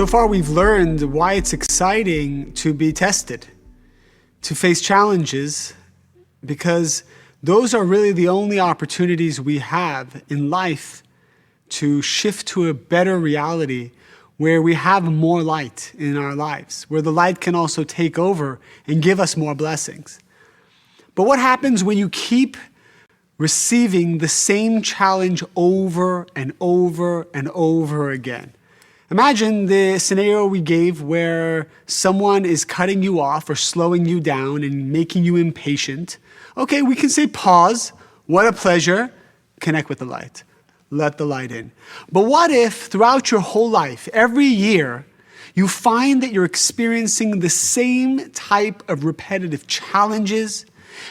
So far, we've learned why it's exciting to be tested, to face challenges, because those are really the only opportunities we have in life to shift to a better reality where we have more light in our lives, where the light can also take over and give us more blessings. But what happens when you keep receiving the same challenge over and over and over again? Imagine the scenario we gave where someone is cutting you off or slowing you down and making you impatient. Okay, we can say pause, what a pleasure, connect with the light, let the light in. But what if throughout your whole life, every year, you find that you're experiencing the same type of repetitive challenges,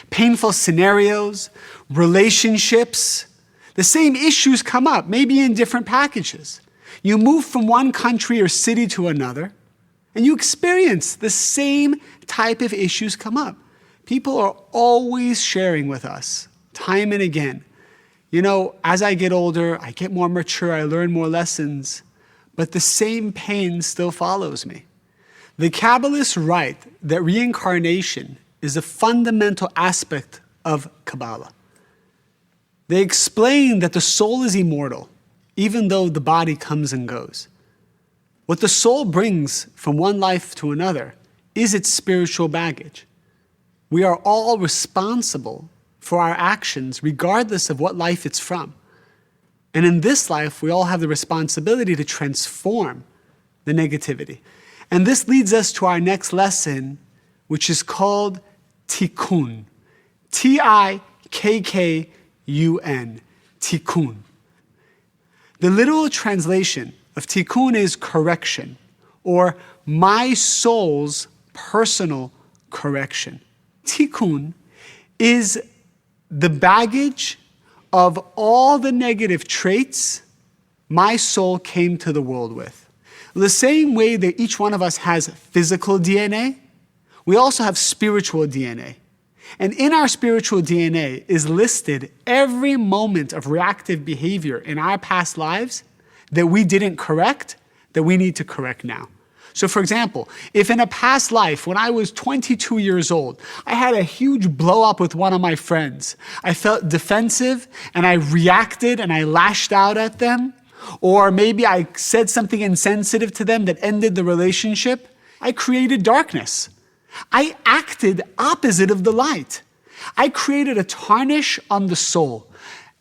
painful scenarios, relationships, the same issues come up, maybe in different packages. You move from one country or city to another, and you experience the same type of issues come up. People are always sharing with us, time and again. You know, as I get older, I get more mature, I learn more lessons, but the same pain still follows me. The Kabbalists write that reincarnation is a fundamental aspect of Kabbalah. They explain that the soul is immortal, even though the body comes and goes. What the soul brings from one life to another is its spiritual baggage. We are all responsible for our actions, regardless of what life it's from. And in this life, we all have the responsibility to transform the negativity. And this leads us to our next lesson, which is called Tikún. T-I-K-K-U-N. Tikún. The literal translation of Tikún is correction, or my soul's personal correction. Tikún is the baggage of all the negative traits my soul came to the world with. The same way that each one of us has physical DNA, we also have spiritual DNA. And in our spiritual DNA is listed every moment of reactive behavior in our past lives that we didn't correct, that we need to correct now. So for example, if in a past life, when I was 22 years old, I had a huge blow up with one of my friends, I felt defensive and I reacted and I lashed out at them, or maybe I said something insensitive to them that ended the relationship, I created darkness. I acted opposite of the light. I created a tarnish on the soul.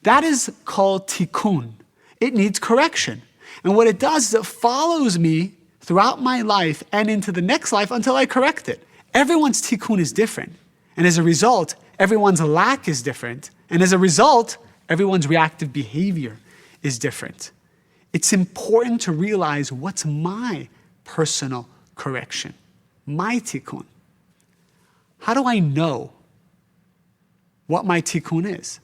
That is called Tikún. It needs correction. And what it does is it follows me throughout my life and into the next life until I correct it. Everyone's Tikún is different. And as a result, everyone's lack is different. And as a result, everyone's reactive behavior is different. It's important to realize what's my personal correction, my Tikún. How do I know what my Tikún is?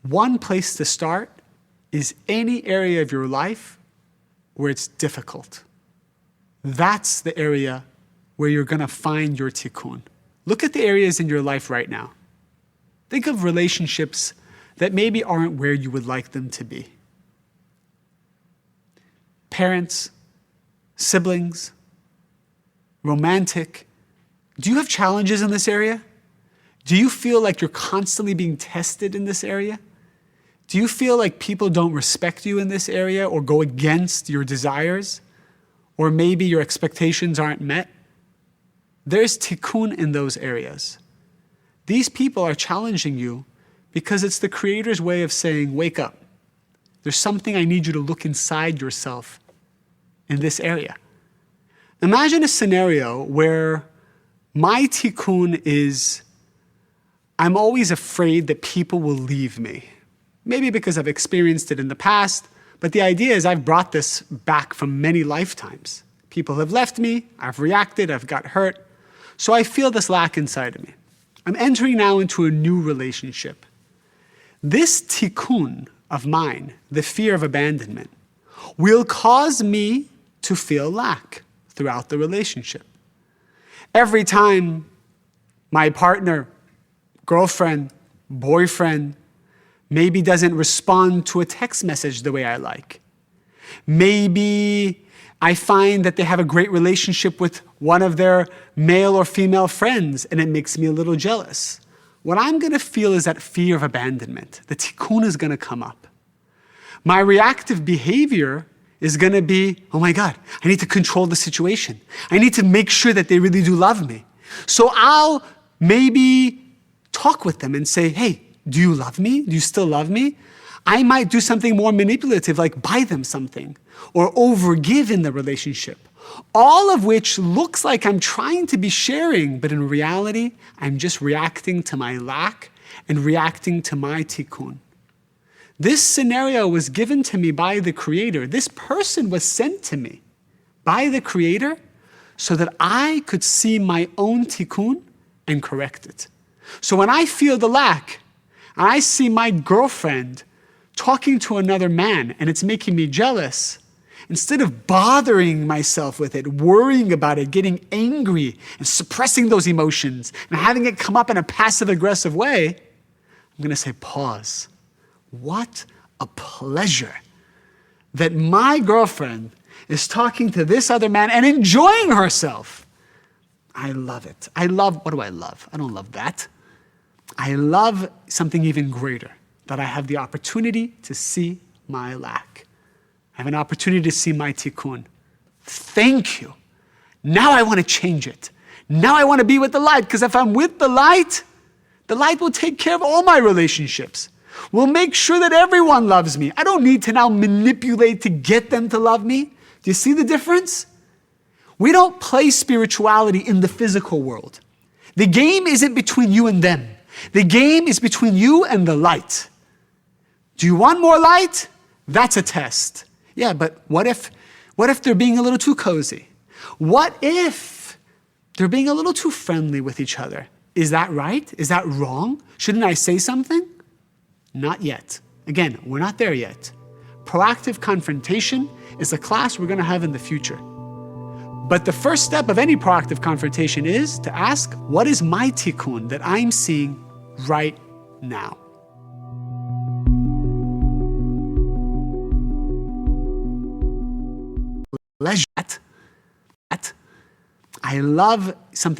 One place to start is any area of your life where it's difficult. That's the area where you're going to find your Tikún. Look at the areas in your life right now. Think of relationships that maybe aren't where you would like them to be. Parents, siblings, romantic. Do you have challenges in this area? Do you feel like you're constantly being tested in this area? Do you feel like people don't respect you in this area or go against your desires? Or maybe your expectations aren't met? There's Tikún in those areas. These people are challenging you because it's the Creator's way of saying, wake up. There's something I need you to look inside yourself in this area. Imagine a scenario where my Tikún is, I'm always afraid that people will leave me. Maybe because I've experienced it in the past, but the idea is I've brought this back from many lifetimes. People have left me, I've reacted, I've got hurt, so I feel this lack inside of me. I'm entering now into a new relationship. This Tikún of mine, the fear of abandonment, will cause me to feel lack throughout the relationship. Every time my partner, girlfriend, boyfriend maybe doesn't respond to a text message the way I like, Maybe I find that they have a great relationship with one of their male or female friends, and it makes me a little jealous. What I'm going to feel is that fear of abandonment. The Tikún is going to come up. My reactive behavior is going to be, oh my God, I need to control the situation. I need to make sure that they really do love me. So I'll maybe talk with them and say, hey, do you love me? Do you still love me? I might do something more manipulative, like buy them something or overgive in the relationship. All of which looks like I'm trying to be sharing, but in reality, I'm just reacting to my lack and reacting to my tikkun. This scenario was given to me by the Creator. This person was sent to me by the Creator so that I could see my own tikkun and correct it. So when I feel the lack, and I see my girlfriend talking to another man and it's making me jealous, instead of bothering myself with it, worrying about it, getting angry and suppressing those emotions and having it come up in a passive-aggressive way, I'm going to say, pause. What a pleasure that my girlfriend is talking to this other man and enjoying herself. I love it. What do I love? I don't love that. I love something even greater, that I have the opportunity to see my lack. I have an opportunity to see my tikkun. Thank you. Now I want to change it. Now I want to be with the light, because if I'm with the light will take care of all my relationships. Will make sure that everyone loves me. I don't need to now manipulate to get them to love me. Do you see the difference? We don't play spirituality in the physical world. The game isn't between you and them. The game is between you and the light. Do you want more light? That's a test. Yeah, but what if they're being a little too cozy? What if they're being a little too friendly with each other? Is that right? Is that wrong? Shouldn't I say something? Not yet. Again, we're not there yet. Proactive confrontation is a class we're going to have in the future. But the first step of any proactive confrontation is to ask, what is my tikkun that I'm seeing right now? I love something